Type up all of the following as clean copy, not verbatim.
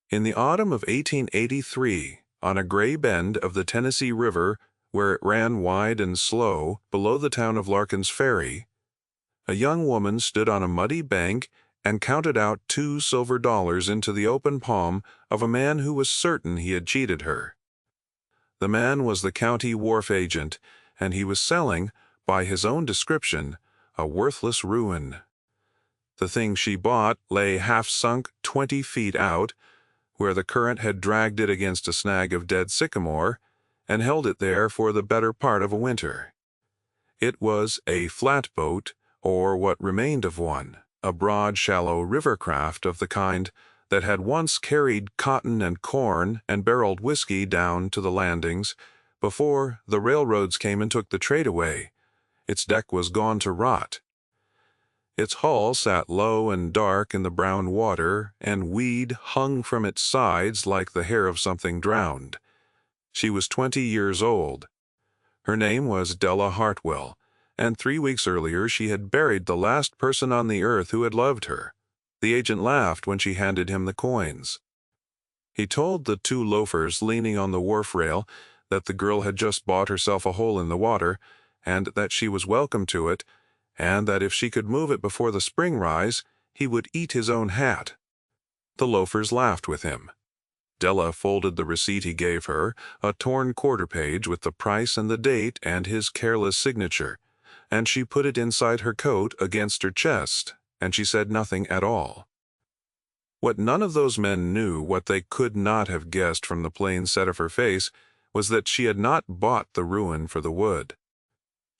In the autumn of 1883, on a gray bend of the Tennessee River where it ran wide and slow below the town of Larkin's Ferry, a young woman stood on a muddy bank and counted out $2 silver into the open palm of a man who was certain he had cheated her. The man was the county wharf agent, and he was selling, by his own description, a worthless ruin. The thing she bought lay half-sunk 20 feet out, where the current had dragged it against a snag of dead sycamore, and held it there for the better part of a winter. It was a flatboat, or what remained of one, a broad, shallow river craft of the kind that had once carried cotton and corn and barreled whiskey down to the landings before the railroads came and took the trade away. Its deck was gone to rot. Its hull sat low and dark in the brown water, and weed hung from its sides like the hair of something drowned. She was 20 years old. Her name was Della Hartwell, and 3 weeks earlier she had buried the last person on the earth who had loved her. The agent laughed when she handed him the coins. He told the 2 loafers leaning on the wharf rail that the girl had just bought herself a hole in the water, and that she was welcome to it, and that if she could move it before the spring rise, he would eat his own hat. The loafers laughed with him. Della folded the receipt he gave her, a torn quarter-page with the price and the date and his careless signature, and she put it inside her coat against her chest, and she said nothing at all. What none of those men knew, what they could not have guessed from the plain set of her face, was that she had not bought the ruin for the wood.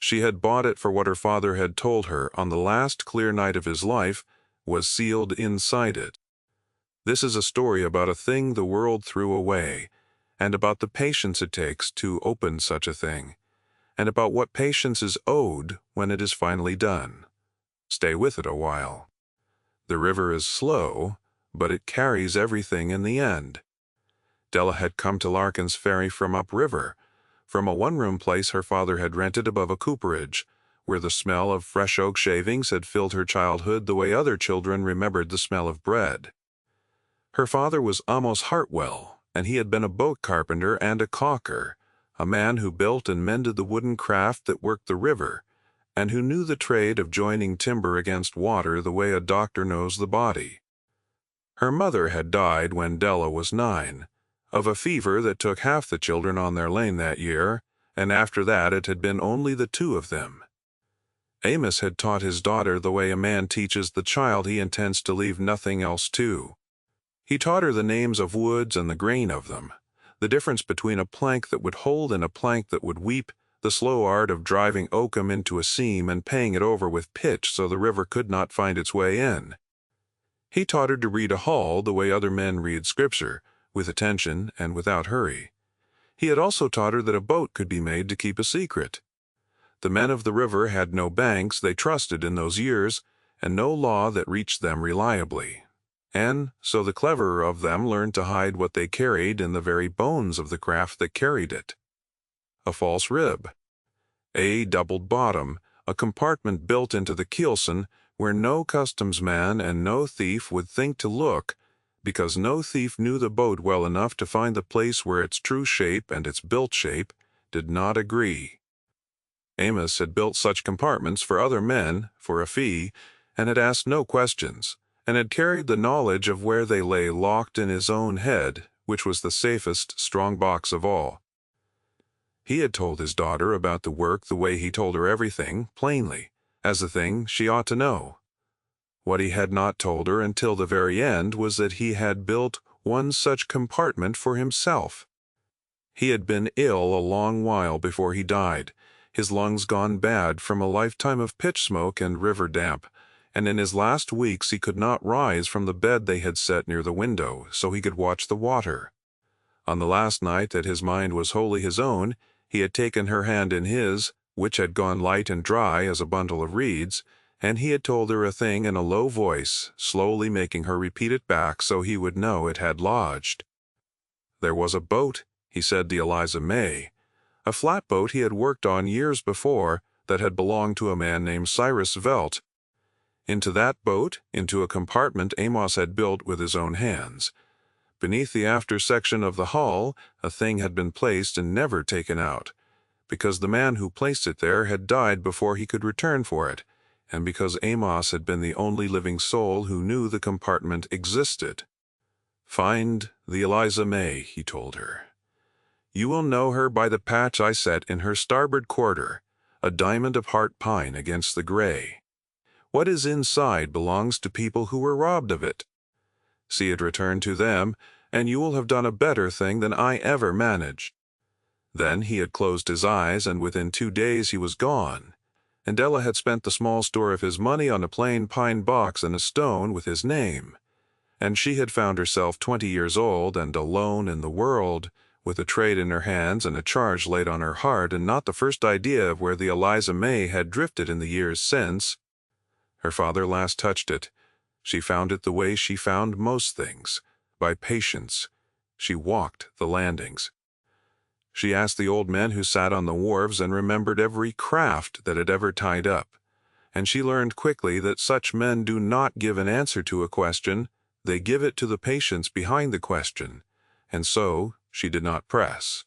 She had bought it for what her father had told her on the last clear night of his life was sealed inside it. This is a story about a thing the world threw away, and about the patience it takes to open such a thing, and about what patience is owed when it is finally done. Stay with it a while. The river is slow, but it carries everything in the end. Della had come to Larkin's Ferry from upriver, from a one-room place her father had rented above a cooperage, where the smell of fresh oak shavings had filled her childhood the way other children remembered the smell of bread. Her father was Amos Hartwell, and he had been a boat carpenter and a caulker, a man who built and mended the wooden craft that worked the river, and who knew the trade of joining timber against water the way a doctor knows the body. Her mother had died when Della was 9, of a fever that took half the children on their lane that year, and after that it had been only the 2 of them. Amos had taught his daughter the way a man teaches the child he intends to leave nothing else to. He taught her the names of woods and the grain of them, the difference between a plank that would hold and a plank that would weep, the slow art of driving oakum into a seam and paying it over with pitch so the river could not find its way in. He taught her to read a hull the way other men read Scripture, with attention and without hurry. He had also taught her that a boat could be made to keep a secret. The men of the river had no banks they trusted in those years, and no law that reached them reliably. And so the cleverer of them learned to hide what they carried in the very bones of the craft that carried it. A false rib, a doubled bottom, a compartment built into the keelson where no customs man and no thief would think to look, because no thief knew the boat well enough to find the place where its true shape and its built shape did not agree. Amos had built such compartments for other men for a fee, and had asked no questions, and had carried the knowledge of where they lay locked in his own head, which was the safest strong box of all. He had told his daughter about the work the way he told her everything, plainly, as the thing she ought to know. What he had not told her until the very end was that he had built one such compartment for himself. He had been ill a long while before he died, his lungs gone bad from a lifetime of pitch smoke and river damp, and in his last weeks he could not rise from the bed they had set near the window so he could watch the water. On the last night that his mind was wholly his own, he had taken her hand in his, which had gone light and dry as a bundle of reeds, and he had told her a thing in a low voice, slowly making her repeat it back so he would know it had lodged. There was a boat, he said to Eliza May, a flatboat he had worked on years before that had belonged to a man named Cyrus Velt. Into that boat, into a compartment Amos had built with his own hands. Beneath the after section of the hull, a thing had been placed and never taken out, because the man who placed it there had died before he could return for it, and because Amos had been the only living soul who knew the compartment existed. "Find the Eliza May," he told her. "You will know her by the patch I set in her starboard quarter, a diamond of heart pine against the gray. What is inside belongs to people who were robbed of it. See it returned to them, and you will have done a better thing than I ever managed." Then he had closed his eyes, and within 2 days he was gone, and Della had spent the small store of his money on a plain pine box and a stone with his name, and she had found herself 20 years old and alone in the world, with a trade in her hands and a charge laid on her heart, and not the first idea of where the Eliza May had drifted in the years since. Her father last touched it. She found it the way she found most things, by patience. She walked the landings. She asked the old men who sat on the wharves and remembered every craft that had ever tied up, and she learned quickly that such men do not give an answer to a question, they give it to the patience behind the question, and so she did not press.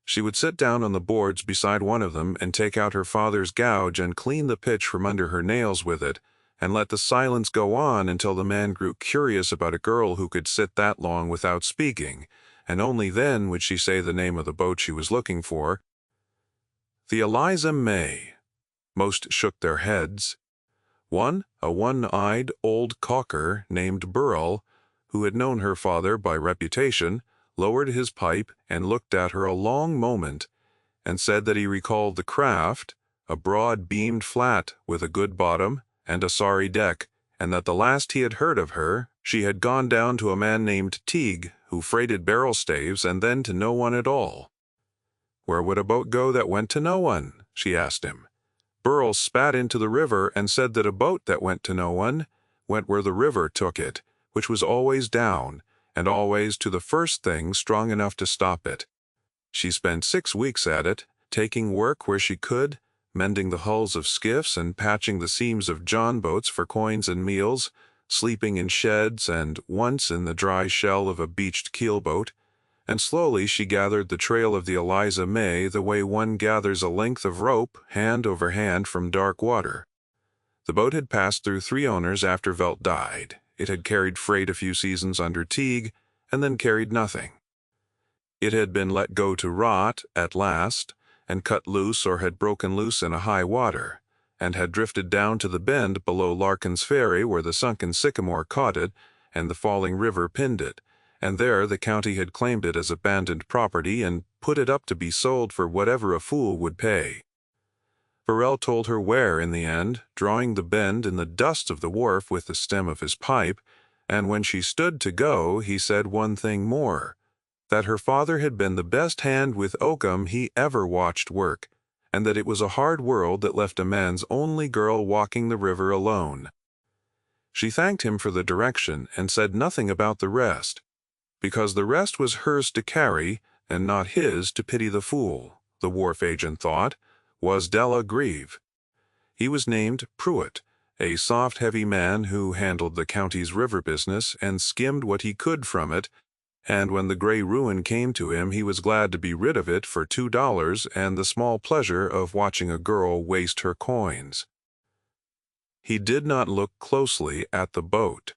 She would sit down on the boards beside one of them and take out her father's gouge and clean the pitch from under her nails with it, and let the silence go on until the man grew curious about a girl who could sit that long without speaking, and only then would she say the name of the boat she was looking for. The Eliza May. Most shook their heads. One, a one-eyed old caulker named Burrell, who had known her father by reputation, lowered his pipe and looked at her a long moment, and said that he recalled the craft, a broad-beamed flat with a good bottom and a sorry deck, and that the last he had heard of her, she had gone down to a man named Teague, who freighted barrel staves, and then to no one at all. "Where would a boat go that went to no one?" she asked him. Burrell spat into the river and said that a boat that went to no one went where the river took it, which was always down, and always to the first thing strong enough to stop it. She spent 6 weeks at it, taking work where she could, mending the hulls of skiffs and patching the seams of John boats for coins and meals, sleeping in sheds and once in the dry shell of a beached keelboat, and slowly she gathered the trail of the Eliza May the way one gathers a length of rope hand over hand from dark water. The boat had passed through 3 owners after Velt died. It had carried freight a few seasons under Teague, and then carried nothing. It had been let go to rot at last, and cut loose or had broken loose in a high water, and had drifted down to the bend below Larkin's Ferry where the sunken sycamore caught it and the falling river pinned it, and there the county had claimed it as abandoned property and put it up to be sold for whatever a fool would pay. Burrell told her where in the end, drawing the bend in the dust of the wharf with the stem of his pipe, and when she stood to go he said one thing more, that her father had been the best hand with oakum he ever watched work, and that it was a hard world that left a man's only girl walking the river alone. She thanked him for the direction and said nothing about the rest, because the rest was hers to carry and not his to pity the fool, the wharf agent thought, was Della Grieve. He was named Pruitt, a soft, heavy man who handled the county's river business and skimmed what he could from it, and when the gray ruin came to him he was glad to be rid of it for $2 and the small pleasure of watching a girl waste her coins. He did not look closely at the boat.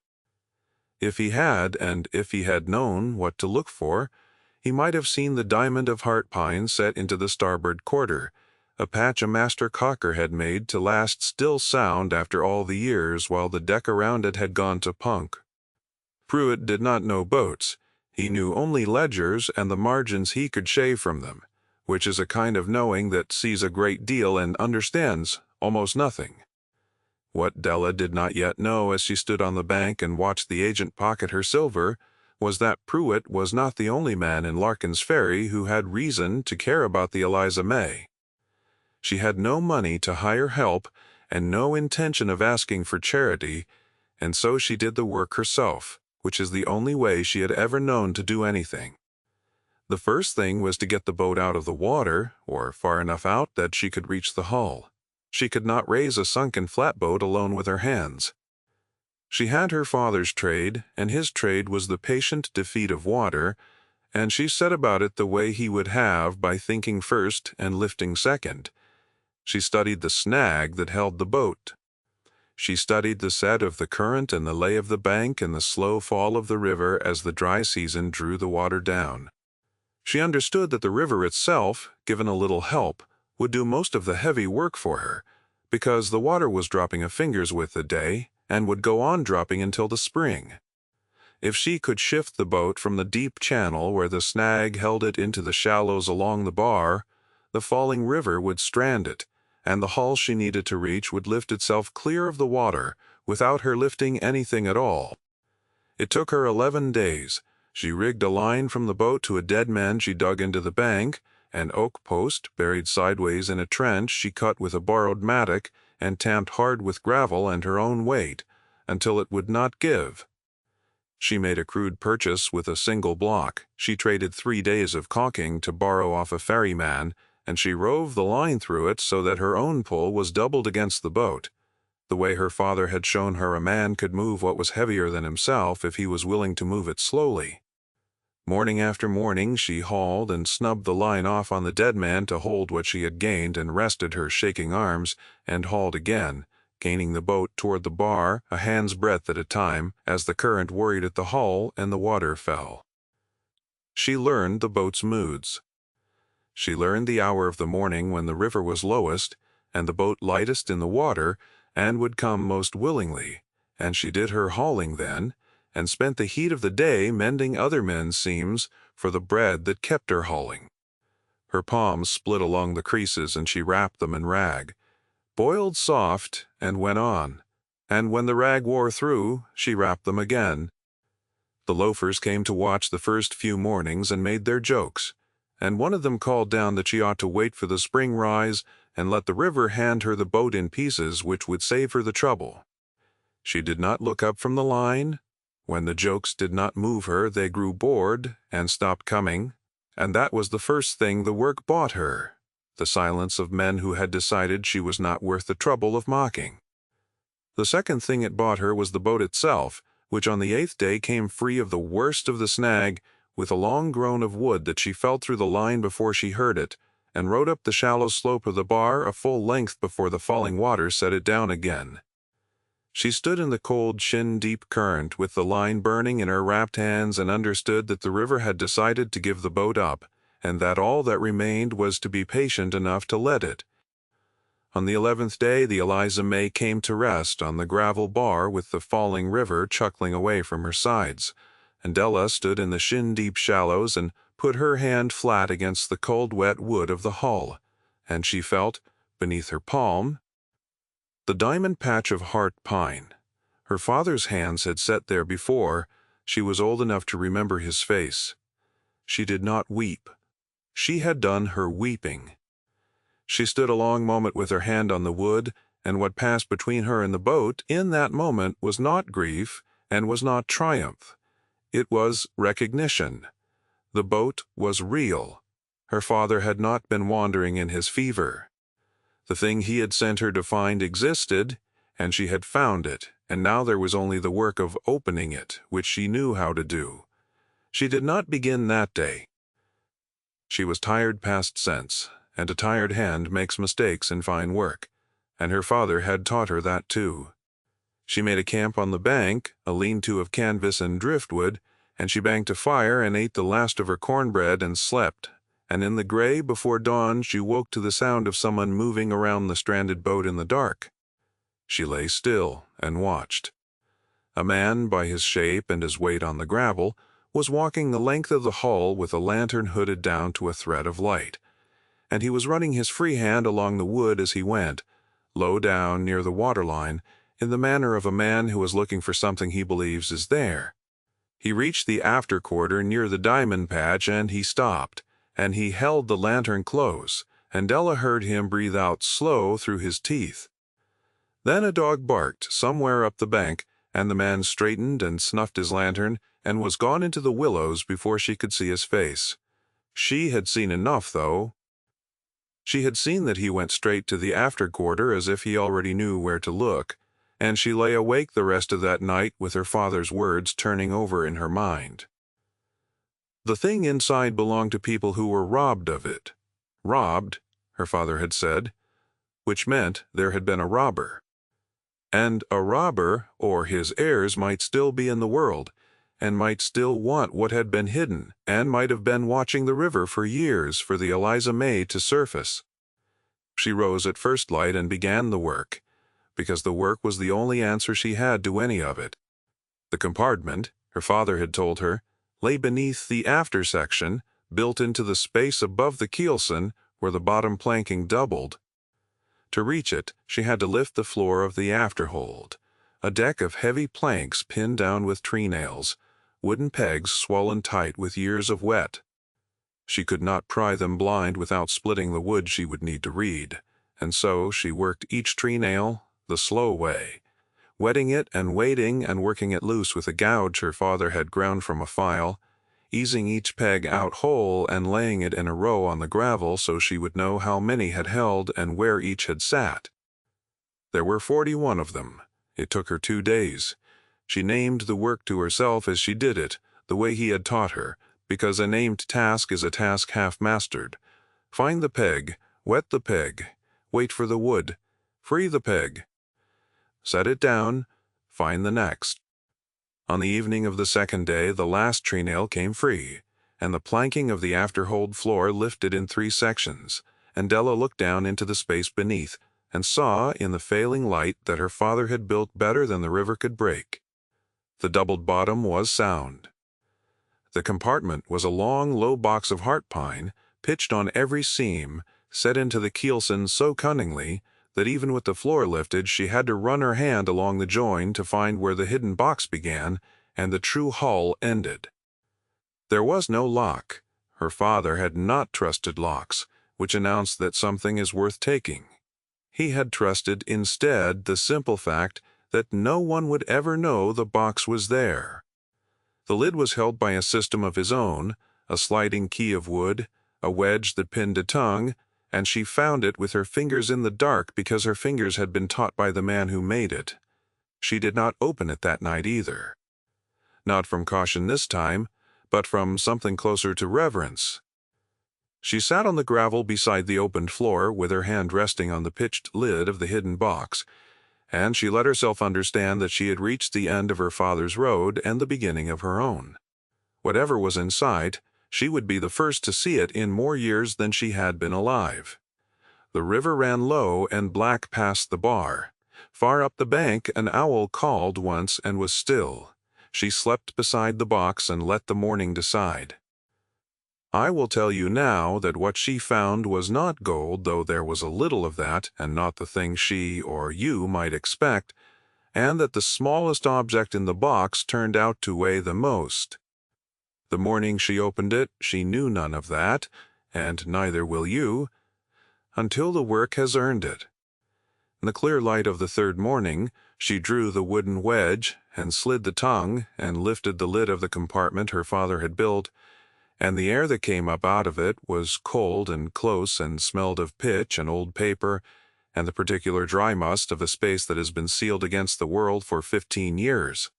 If he had, and if he had known what to look for, he might have seen the diamond of heart pine set into the starboard quarter, a patch a master caulker had made to last still sound after all the years while the deck around it had gone to punk. Pruitt did not know boats. He knew only ledgers and the margins he could shave from them, which is a kind of knowing that sees a great deal and understands almost nothing. What Della did not yet know as she stood on the bank and watched the agent pocket her silver was that Pruitt was not the only man in Larkin's Ferry who had reason to care about the Eliza May. She had no money to hire help and no intention of asking for charity, and so she did the work herself, which is the only way she had ever known to do anything. The first thing was to get the boat out of the water, or far enough out that she could reach the hull. She could not raise a sunken flatboat alone with her hands. She had her father's trade, and his trade was the patient defeat of water, and she set about it the way he would have, by thinking first and lifting second. She studied the snag that held the boat. She studied the set of the current and the lay of the bank and the slow fall of the river as the dry season drew the water down. She understood that the river itself, given a little help, would do most of the heavy work for her, because the water was dropping a finger's width a day, and would go on dropping until the spring. If she could shift the boat from the deep channel where the snag held it into the shallows along the bar, the falling river would strand it, and the hull she needed to reach would lift itself clear of the water without her lifting anything at all. It took her 11 days. She rigged a line from the boat to a dead man she dug into the bank, an oak post buried sideways in a trench she cut with a borrowed mattock and tamped hard with gravel and her own weight, until it would not give. She made a crude purchase with a single block. She traded 3 days of caulking to borrow off a ferryman, and she rove the line through it so that her own pull was doubled against the boat, the way her father had shown her a man could move what was heavier than himself if he was willing to move it slowly. Morning after morning she hauled and snubbed the line off on the dead man to hold what she had gained, and rested her shaking arms, and hauled again, gaining the boat toward the bar a hand's breadth at a time as the current worried at the hull and the water fell. She learned the boat's moods. She learned the hour of the morning when the river was lowest and the boat lightest in the water, and would come most willingly, and she did her hauling then, and spent the heat of the day mending other men's seams for the bread that kept her hauling. Her palms split along the creases, and she wrapped them in rag, boiled soft, and went on, and when the rag wore through, she wrapped them again. The loafers came to watch the first few mornings and made their jokes, and one of them called down that she ought to wait for the spring rise and let the river hand her the boat in pieces, which would save her the trouble. She did not look up from the line. When the jokes did not move her, they grew bored and stopped coming, and that was the first thing the work bought her, the silence of men who had decided she was not worth the trouble of mocking. The second thing it bought her was the boat itself, which on the 8th day came free of the worst of the snag, with a long groan of wood that she felt through the line before she heard it, and rode up the shallow slope of the bar a full length before the falling water set it down again. She stood in the cold, shin-deep current with the line burning in her wrapped hands, and understood that the river had decided to give the boat up, and that all that remained was to be patient enough to let it. On the 11th day the Eliza May came to rest on the gravel bar with the falling river chuckling away from her sides, and Della stood in the shin-deep shallows and put her hand flat against the cold wet wood of the hull, and she felt, beneath her palm, the diamond patch of heart pine. Her father's hands had set there before. She was old enough to remember his face. She did not weep. She had done her weeping. She stood a long moment with her hand on the wood, and what passed between her and the boat in that moment was not grief and was not triumph. It was recognition. The boat was real. Her father had not been wandering in his fever. The thing he had sent her to find existed, and she had found it, and now there was only the work of opening it, which she knew how to do. She did not begin that day. She was tired past sense, and a tired hand makes mistakes in fine work, and her father had taught her that too. She made a camp on the bank, a lean-to of canvas and driftwood, and she banked a fire and ate the last of her cornbread and slept. And in the gray before dawn she woke to the sound of someone moving around the stranded boat in the dark. She lay still and watched. A man, by his shape and his weight on the gravel, was walking the length of the hull with a lantern hooded down to a thread of light, and he was running his free hand along the wood as he went, low down near the waterline, in the manner of a man who is looking for something he believes is there. He reached the after quarter near the diamond patch, and he stopped, and he held the lantern close, and Della heard him breathe out slow through his teeth. Then a dog barked somewhere up the bank, and the man straightened and snuffed his lantern, and was gone into the willows before she could see his face. She had seen enough, though. She had seen that he went straight to the after quarter as if he already knew where to look, and she lay awake the rest of that night with her father's words turning over in her mind. The thing inside belonged to people who were robbed of it. Robbed, her father had said, which meant there had been a robber. And a robber, or his heirs, might still be in the world, and might still want what had been hidden, and might have been watching the river for years for the Eliza May to surface. She rose at first light and began the work, because the work was the only answer she had to any of it. The compartment, her father had told her, lay beneath the after section, built into the space above the keelson where the bottom planking doubled. To reach it, she had to lift the floor of the afterhold, a deck of heavy planks pinned down with tree nails, wooden pegs swollen tight with years of wet. She could not pry them blind without splitting the wood she would need to read, and so she worked each tree nail the slow way, wetting it and waiting and working it loose with a gouge her father had ground from a file, easing each peg out whole and laying it in a row on the gravel so she would know how many had held and where each had sat. There were 41 of them. It took her 2 days. She named the work to herself as she did it, the way he had taught her, because a named task is a task half-mastered. Find the peg, wet the peg, wait for the wood, free the peg. Set it down, find the next. On the evening of the second day, the last tree nail came free, and the planking of the afterhold floor lifted in 3 sections, and Della looked down into the space beneath, and saw in the failing light that her father had built better than the river could break. The doubled bottom was sound. The compartment was a long, low box of heart pine, pitched on every seam, set into the keelson so cunningly that even with the floor lifted she had to run her hand along the join to find where the hidden box began and the true hull ended. There was no lock. Her father had not trusted locks, which announced that something is worth taking. He had trusted instead the simple fact that no one would ever know the box was there. The lid was held by a system of his own, a sliding key of wood, a wedge that pinned a tongue, and she found it with her fingers in the dark because her fingers had been taught by the man who made it. She did not open it that night either. Not from caution this time, but from something closer to reverence. She sat on the gravel beside the opened floor with her hand resting on the pitched lid of the hidden box, and she let herself understand that she had reached the end of her father's road and the beginning of her own. Whatever was in sight, she would be the first to see it in more years than she had been alive. The river ran low and black past the bar. Far up the bank an owl called once and was still. She slept beside the box and let the morning decide. I will tell you now that what she found was not gold, though there was a little of that, and not the thing she or you might expect, and that the smallest object in the box turned out to weigh the most. The morning she opened it, she knew none of that, and neither will you, until the work has earned it. In the clear light of the third morning, she drew the wooden wedge, and slid the tongue, and lifted the lid of the compartment her father had built, and the air that came up out of it was cold and close and smelled of pitch and old paper and the particular dry must of a space that has been sealed against the world for 15 years.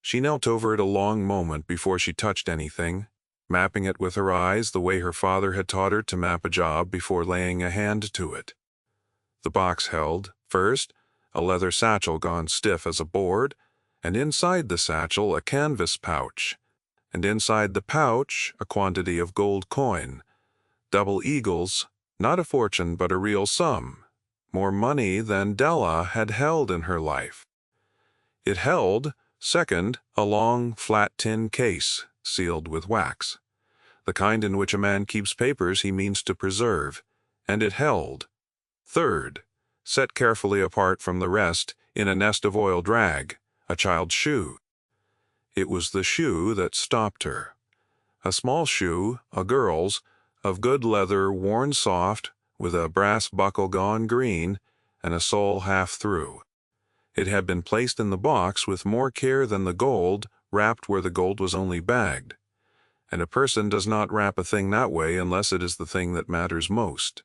She knelt over it a long moment before she touched anything, mapping it with her eyes the way her father had taught her to map a job before laying a hand to it. The box held, first, a leather satchel gone stiff as a board, and inside the satchel a canvas pouch, and inside the pouch a quantity of gold coin, double eagles, not a fortune but a real sum, more money than Della had held in her life. It held, second, a long, flat tin case, sealed with wax, the kind in which a man keeps papers he means to preserve, and it held, third, set carefully apart from the rest in a nest of oiled rag, a child's shoe. It was the shoe that stopped her. A small shoe, a girl's, of good leather worn soft, with a brass buckle gone green, and a sole half through. It had been placed in the box with more care than the gold, wrapped where the gold was only bagged. And a person does not wrap a thing that way unless it is the thing that matters most.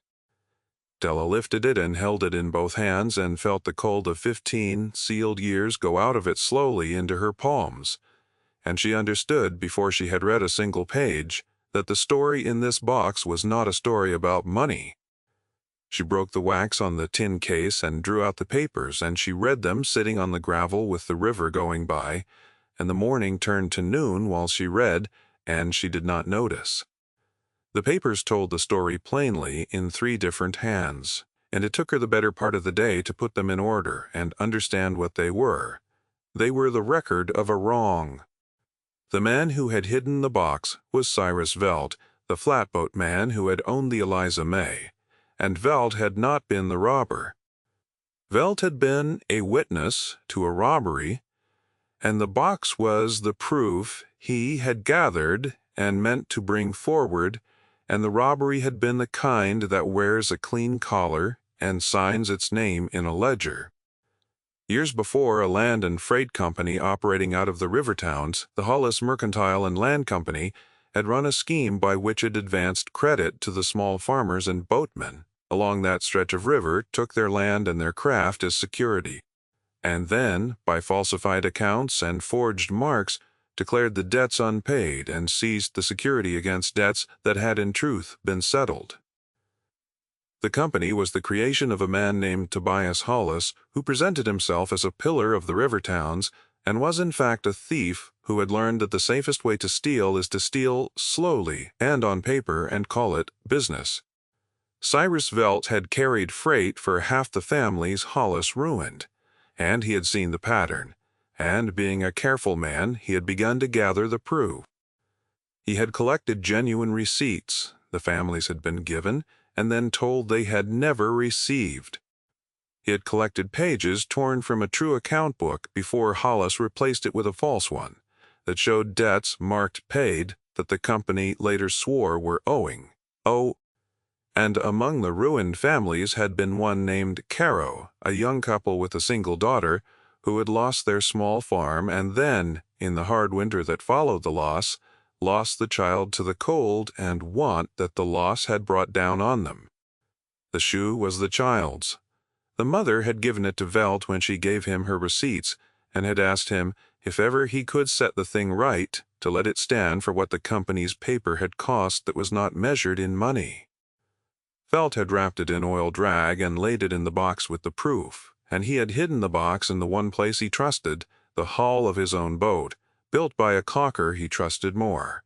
Della lifted it and held it in both hands and felt the cold of 15 sealed years go out of it slowly into her palms. And she understood, before she had read a single page, that the story in this box was not a story about money. She broke the wax on the tin case and drew out the papers, and she read them sitting on the gravel with the river going by, and the morning turned to noon while she read, and she did not notice. The papers told the story plainly in 3 different hands, and it took her the better part of the day to put them in order and understand what they were. They were the record of a wrong. The man who had hidden the box was Cyrus Veld, the flatboat man who had owned the Eliza May, and Veld had not been the robber. Veld had been a witness to a robbery, and the box was the proof he had gathered and meant to bring forward, and the robbery had been the kind that wears a clean collar and signs its name in a ledger. Years before, a land and freight company operating out of the river towns, the Hollis Mercantile and Land Company, had run a scheme by which it advanced credit to the small farmers and boatmen along that stretch of river, took their land and their craft as security, and then, by falsified accounts and forged marks, declared the debts unpaid and seized the security against debts that had in truth been settled. The company was the creation of a man named Tobias Hollis, who presented himself as a pillar of the river towns and was in fact a thief who had learned that the safest way to steal is to steal slowly and on paper and call it business. Cyrus Veld had carried freight for half the families Hollis ruined, and he had seen the pattern, and being a careful man, he had begun to gather the proof. He had collected genuine receipts the families had been given and then told they had never received. He had collected pages torn from a true account book before Hollis replaced it with a false one that showed debts marked paid that the company later swore were owing. And among the ruined families had been one named Caro, a young couple with a single daughter, who had lost their small farm and then, in the hard winter that followed the loss, lost the child to the cold and want that the loss had brought down on them. The shoe was the child's. The mother had given it to Veld when she gave him her receipts, and had asked him, if ever he could set the thing right, to let it stand for what the company's paper had cost that was not measured in money. Veld had wrapped it in oil drag and laid it in the box with the proof, and he had hidden the box in the one place he trusted, the hull of his own boat, built by a caulker he trusted more.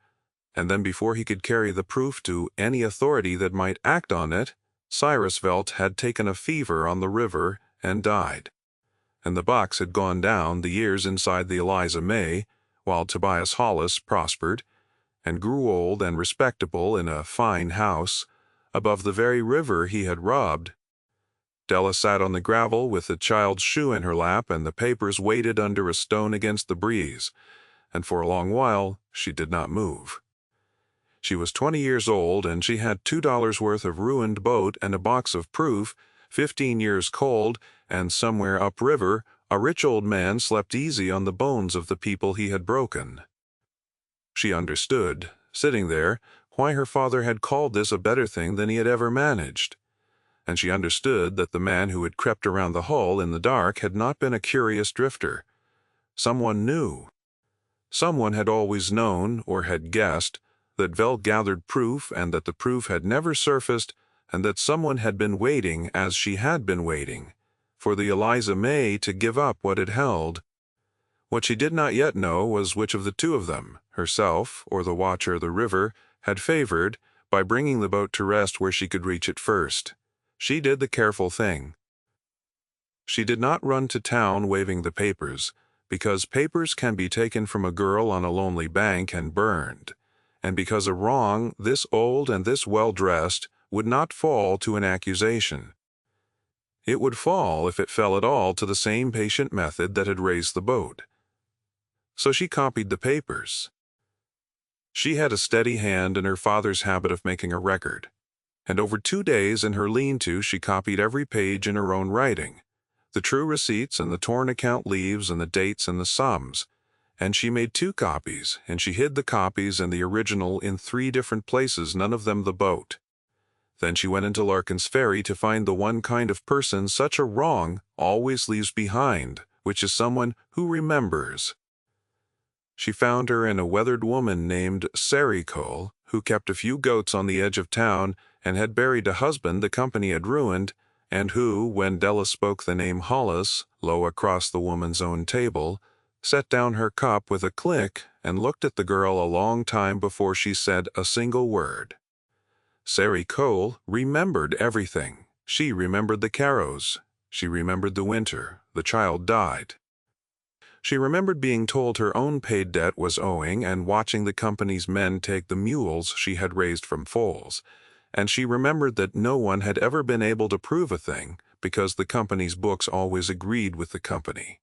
And then before he could carry the proof to any authority that might act on it, Cyrus Veld had taken a fever on the river and died. And the box had gone down the years inside the Eliza May, while Tobias Hollis prospered, and grew old and respectable in a fine house, above the very river he had robbed. Della sat on the gravel with the child's shoe in her lap, and the papers waited under a stone against the breeze, and for a long while she did not move. She was 20 years old, and she had $2 worth of ruined boat and a box of proof, 15 years cold, and somewhere upriver a rich old man slept easy on the bones of the people he had broken. She understood, sitting there, why her father had called this a better thing than he had ever managed. And she understood that the man who had crept around the hull in the dark had not been a curious drifter. Someone knew. Someone had always known, or had guessed, that Veld gathered proof and that the proof had never surfaced, and that someone had been waiting, as she had been waiting, for the Eliza May to give up what it held. What she did not yet know was which of the two of them, herself or the watcher of the river, had favored by bringing the boat to rest where she could reach it first. She did the careful thing. She did not run to town waving the papers, because papers can be taken from a girl on a lonely bank and burned, and because a wrong this old and this well-dressed would not fall to an accusation. It would fall, if it fell at all, to the same patient method that had raised the boat. So she copied the papers. She had a steady hand and her father's habit of making a record, and over 2 days in her lean-to she copied every page in her own writing, the true receipts and the torn account leaves and the dates and the sums, and she made 2 copies, and she hid the copies and the original in 3 different places, none of them the boat. Then she went into Larkin's Ferry to find the one kind of person such a wrong always leaves behind, which is someone who remembers. She found her in a weathered woman named Sari Cole, who kept a few goats on the edge of town and had buried a husband the company had ruined, and who, when Della spoke the name Hollis, low across the woman's own table, set down her cup with a click and looked at the girl a long time before she said a single word. Sari Cole remembered everything. She remembered the Carrows. She remembered the winter. The child died. She remembered being told her own paid debt was owing and watching the company's men take the mules she had raised from foals, and she remembered that no one had ever been able to prove a thing because the company's books always agreed with the company.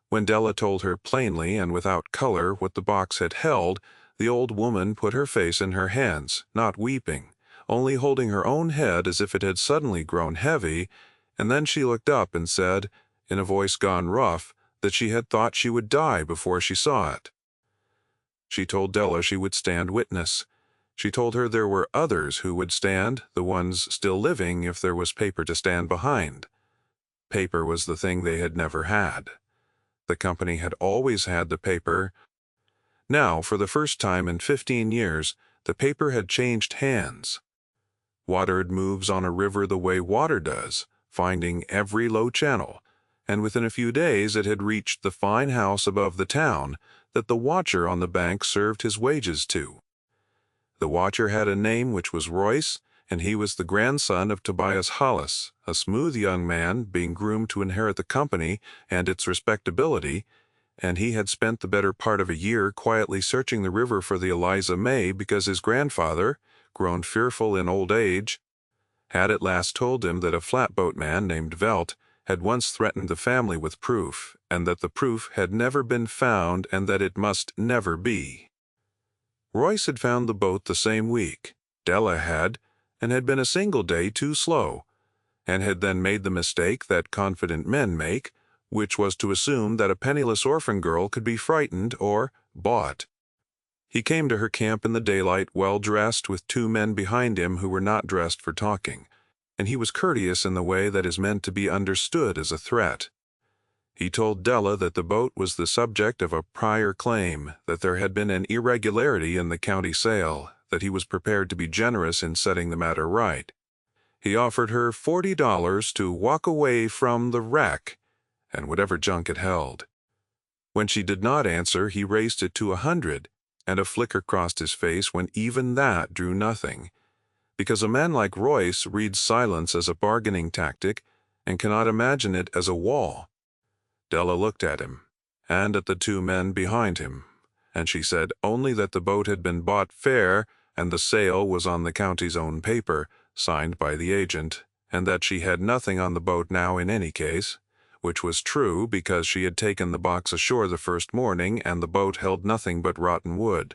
When Della told her plainly and without color what the box had held, the old woman put her face in her hands, not weeping, only holding her own head as if it had suddenly grown heavy, and then she looked up and said, in a voice gone rough, that she had thought she would die before she saw it. She told Della she would stand witness. She told her there were others who would stand, the ones still living, if there was paper to stand behind. Paper was the thing they had never had. The company had always had the paper. Now, for the first time in 15 years, the paper had changed hands. Water moves on a river the way water does, finding every low channel, and within a few days it had reached the fine house above the town that the watcher on the bank served his wages to. The watcher had a name which was Royce, and he was the grandson of Tobias Hollis, a smooth young man being groomed to inherit the company and its respectability, and he had spent the better part of a year quietly searching the river for the Eliza May because his grandfather, grown fearful in old age, had at last told him that a flatboat man named Velt had once threatened the family with proof, and that the proof had never been found and that it must never be. Royce had found the boat the same week. Della had, and had been a single day too slow, and had then made the mistake that confident men make, which was to assume that a penniless orphan girl could be frightened or bought. He came to her camp in the daylight, well dressed, with 2 men behind him who were not dressed for talking, and he was courteous in the way that is meant to be understood as a threat. He told Della that the boat was the subject of a prior claim, that there had been an irregularity in the county sale, that he was prepared to be generous in setting the matter right. He offered her $40 to walk away from the wreck and whatever junk it held. When she did not answer, he raised it to $100, and a flicker crossed his face when even that drew nothing, because a man like Royce reads silence as a bargaining tactic and cannot imagine it as a wall. Della looked at him, and at the 2 men behind him, and she said only that the boat had been bought fair and the sale was on the county's own paper, signed by the agent, and that she had nothing on the boat now in any case, which was true because she had taken the box ashore the first morning and the boat held nothing but rotten wood.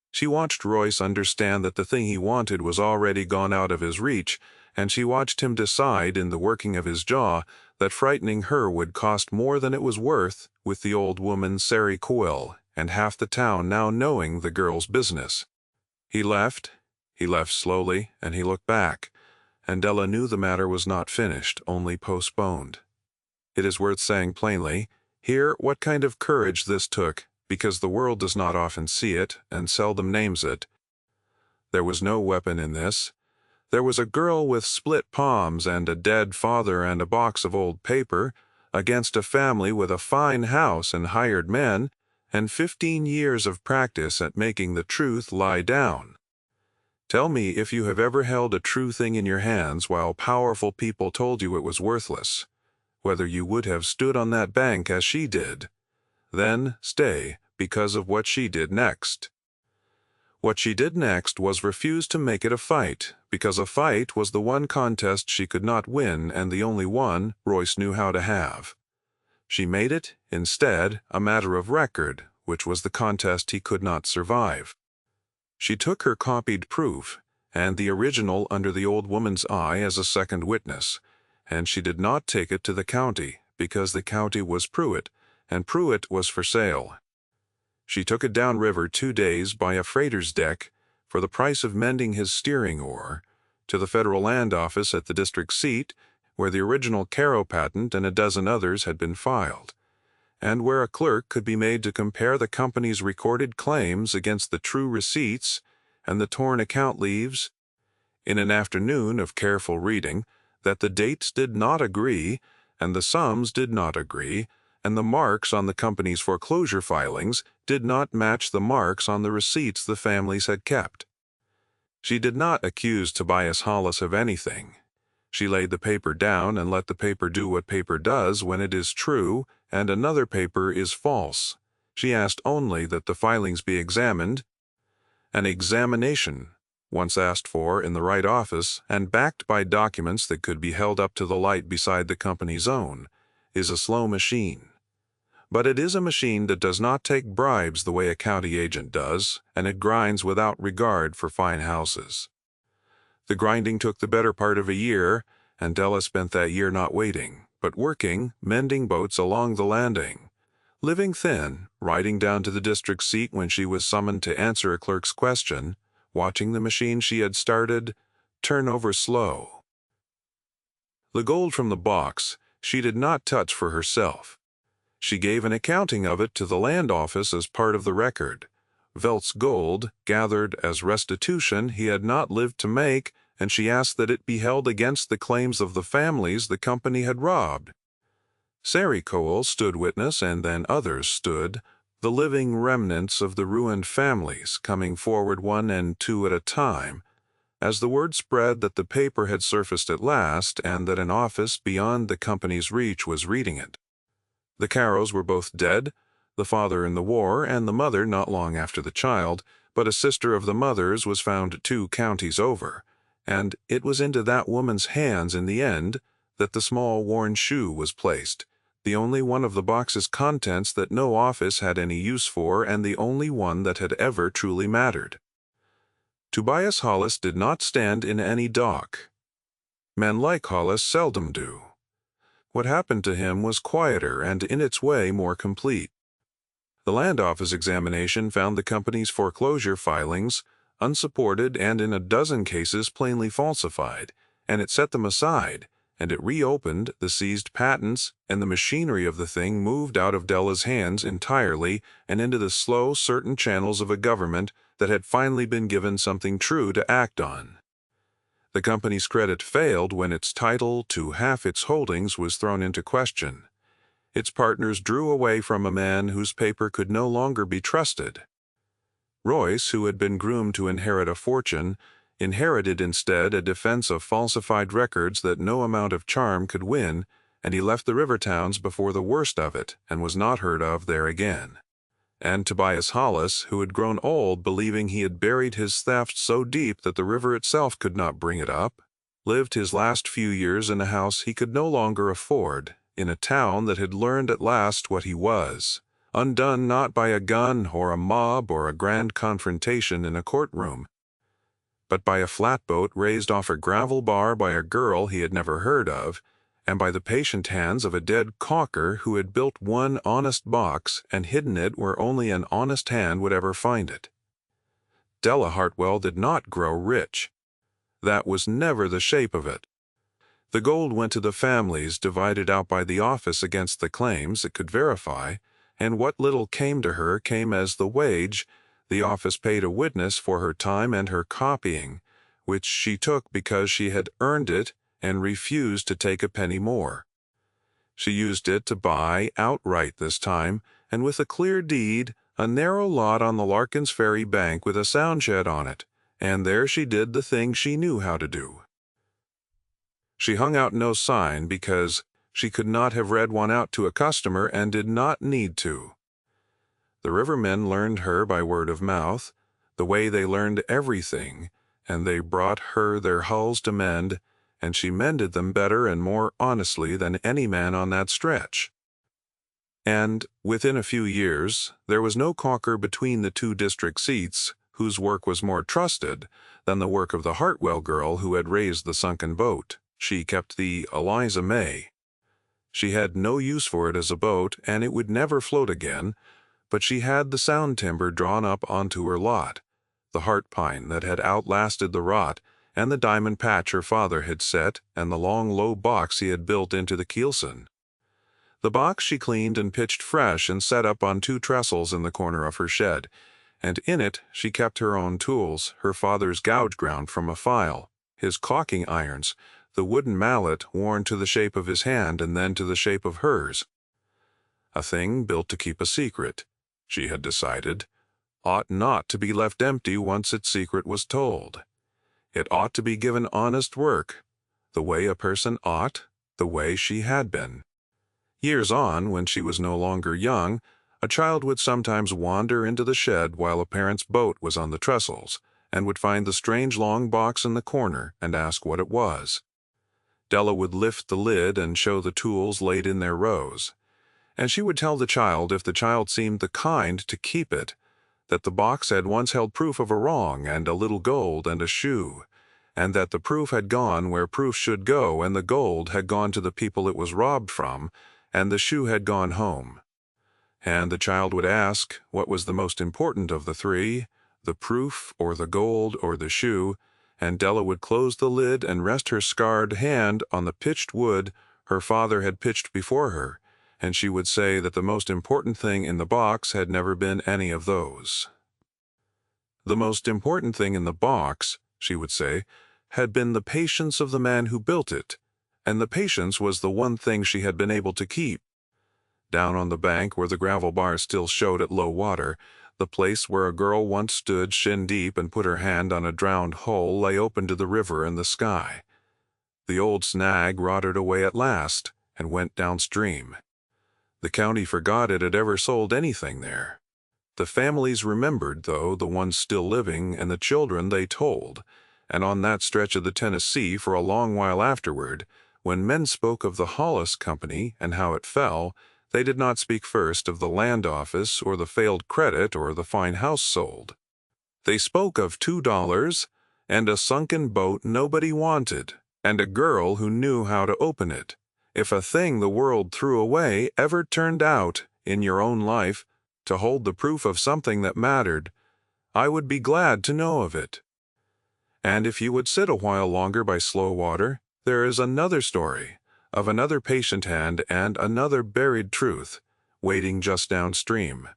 She watched Royce understand that the thing he wanted was already gone out of his reach, and she watched him decide in the working of his jaw that frightening her would cost more than it was worth, with the old woman Sari Cole and half the town now knowing the girl's business. He left slowly, and he looked back, and Della knew the matter was not finished, only postponed. It is worth saying plainly, here, what kind of courage this took, because the world does not often see it and seldom names it. There was no weapon in this. There was a girl with split palms and a dead father and a box of old paper, against a family with a fine house and hired men, and 15 years of practice at making the truth lie down. Tell me if you have ever held a true thing in your hands while powerful people told you it was worthless, whether you would have stood on that bank as she did. Then stay, because of what she did next. What she did next was refuse to make it a fight, because a fight was the one contest she could not win and the only one Royce knew how to have. She made it, instead, a matter of record, which was the contest he could not survive. She took her copied proof, and the original under the old woman's eye as a second witness, and she did not take it to the county, because the county was Pruitt, and Pruitt was for sale. She took it downriver 2 days by a freighter's deck for the price of mending his steering oar, to the federal land office at the district seat, where the original Caro patent and a dozen others had been filed, and where a clerk could be made to compare the company's recorded claims against the true receipts and the torn account leaves. In an afternoon of careful reading, that the dates did not agree, and the sums did not agree, and the marks on the company's foreclosure filings did not match the marks on the receipts the families had kept. She did not accuse Tobias Hollis of anything. She laid the paper down and let the paper do what paper does when it is true and another paper is false. She asked only that the filings be examined. An examination, once asked for in the right office and backed by documents that could be held up to the light beside the company's own, is a slow machine. But it is a machine that does not take bribes the way a county agent does, and it grinds without regard for fine houses. The grinding took the better part of a year, and Della spent that year not waiting, but working, mending boats along the landing, living thin, riding down to the district seat when she was summoned to answer a clerk's question, watching the machine she had started turn over slow. The gold from the box she did not touch for herself. She gave an accounting of it to the land office as part of the record. Velt's gold, gathered as restitution he had not lived to make, and she asked that it be held against the claims of the families the company had robbed. Sari Cole stood witness, and then others stood, the living remnants of the ruined families, coming forward one and two at a time, as the word spread that the paper had surfaced at last and that an office beyond the company's reach was reading it. The Caros were both dead, the father in the war and the mother not long after the child, but a sister of the mother's was found 2 counties over, and it was into that woman's hands in the end that the small worn shoe was placed, the only one of the box's contents that no office had any use for and the only one that had ever truly mattered. Tobias Hollis did not stand in any dock. Men like Hollis seldom do. What happened to him was quieter and in its way more complete. The land office examination found the company's foreclosure filings unsupported and in a dozen cases plainly falsified, and it set them aside, and it reopened the seized patents, and the machinery of the thing moved out of Della's hands entirely and into the slow, certain channels of a government that had finally been given something true to act on. The company's credit failed when its title to half its holdings was thrown into question. Its partners drew away from a man whose paper could no longer be trusted. Royce, who had been groomed to inherit a fortune, inherited instead a defense of falsified records that no amount of charm could win, and he left the river towns before the worst of it and was not heard of there again. And Tobias Hollis, who had grown old believing he had buried his theft so deep that the river itself could not bring it up, lived his last few years in a house he could no longer afford, in a town that had learned at last what he was, undone not by a gun or a mob or a grand confrontation in a courtroom, but by a flatboat raised off a gravel bar by a girl he had never heard of, and by the patient hands of a dead caulker who had built one honest box and hidden it where only an honest hand would ever find it. Della Hartwell did not grow rich. That was never the shape of it. The gold went to the families divided out by the office against the claims it could verify, and what little came to her came as the wage the office paid a witness for her time and her copying, which she took because she had earned it and refused to take a penny more. She used it to buy, outright this time, and with a clear deed, a narrow lot on the Larkins Ferry bank with a sound shed on it, and there she did the thing she knew how to do. She hung out no sign because she could not have read one out to a customer and did not need to. The rivermen learned her by word of mouth, the way they learned everything, and they brought her their hulls to mend, and she mended them better and more honestly than any man on that stretch. And, within a few years, there was no caulker between the 2 district seats whose work was more trusted than the work of the Hartwell girl who had raised the sunken boat. She kept the Eliza May. She had no use for it as a boat, and it would never float again, but she had the sound timber drawn up onto her lot, the heart pine that had outlasted the rot, and the diamond patch her father had set, and the long, low box he had built into the keelson. The box she cleaned and pitched fresh and set up on 2 trestles in the corner of her shed, and in it she kept her own tools, her father's gouge ground from a file, his caulking irons, the wooden mallet worn to the shape of his hand and then to the shape of hers. A thing built to keep a secret, she had decided, ought not to be left empty once its secret was told. It ought to be given honest work, the way a person ought, the way she had been. Years on, when she was no longer young, a child would sometimes wander into the shed while a parent's boat was on the trestles, and would find the strange long box in the corner and ask what it was. Della would lift the lid and show the tools laid in their rows, and she would tell the child, if the child seemed the kind to keep it, that the box had once held proof of a wrong and a little gold and a shoe, and that the proof had gone where proof should go, and the gold had gone to the people it was robbed from, and the shoe had gone home. And the child would ask what was the most important of the 3, the proof or the gold or the shoe, and Della would close the lid and rest her scarred hand on the pitched wood her father had pitched before her, and she would say that the most important thing in the box had never been any of those. The most important thing in the box, she would say, had been the patience of the man who built it, and the patience was the one thing she had been able to keep. Down on the bank where the gravel bars still showed at low water, the place where a girl once stood shin-deep and put her hand on a drowned hull lay open to the river and the sky. The old snag rotted away at last and went downstream. The county forgot it had ever sold anything there. The families remembered, though, the ones still living and the children they told, and on that stretch of the Tennessee for a long while afterward, when men spoke of the Hollis Company and how it fell, they did not speak first of the land office or the failed credit or the fine house sold. They spoke of $2 and a sunken boat nobody wanted, and a girl who knew how to open it. If a thing the world threw away ever turned out, in your own life, to hold the proof of something that mattered, I would be glad to know of it. And if you would sit a while longer by slow water, there is another story, of another patient hand and another buried truth, waiting just downstream.